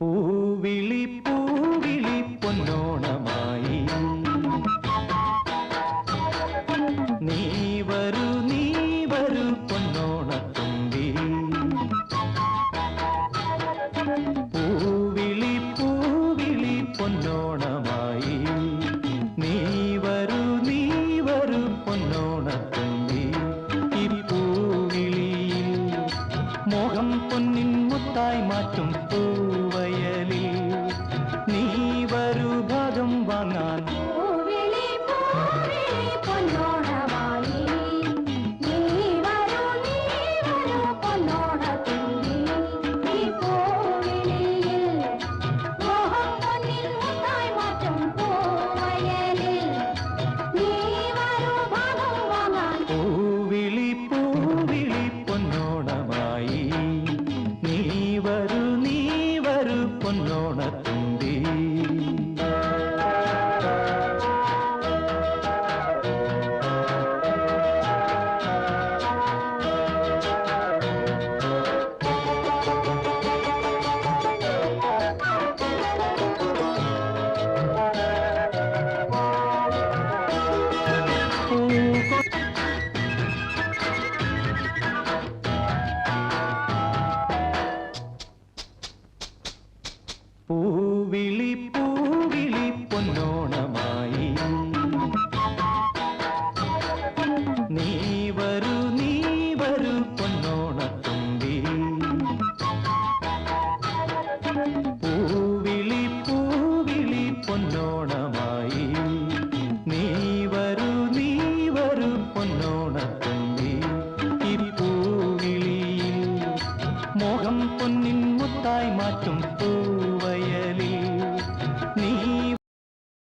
പൂവിളി പൂവിളി പൊന്നോണമായി നീ വരൂ പൊന്നോണത്തുമ്പി പൂവിളി പൂവിളി പൊന്നോണമായി നീ വരൂ പൊന്നോണത്തുമ്പി ഈ പൂവിളിയിൽ മോഹം പൊന്നിൻ മുത്തായി മാറ്റും പൂവയലിൽ നീ വരൂ ഭാഗം വാങ്ങാൻ പൂവിളി പൂവിളി പൊന്നോണമായി നീ വരൂ പൊന്നോണത്തുമ്പി പൂവിളി പൂവിളി പൊന്നോണമായി നീ വരൂ പൊന്നോണത്തുമ്പി പൂവിളി പൂവിളി പൊന്നോണമായി നീ വരൂ പൊന്നോണത്തുമ്പി ഈ പൂവിളിയിൽ മോഹം പൊന്നിൻ മുത്തായി മാറ്റും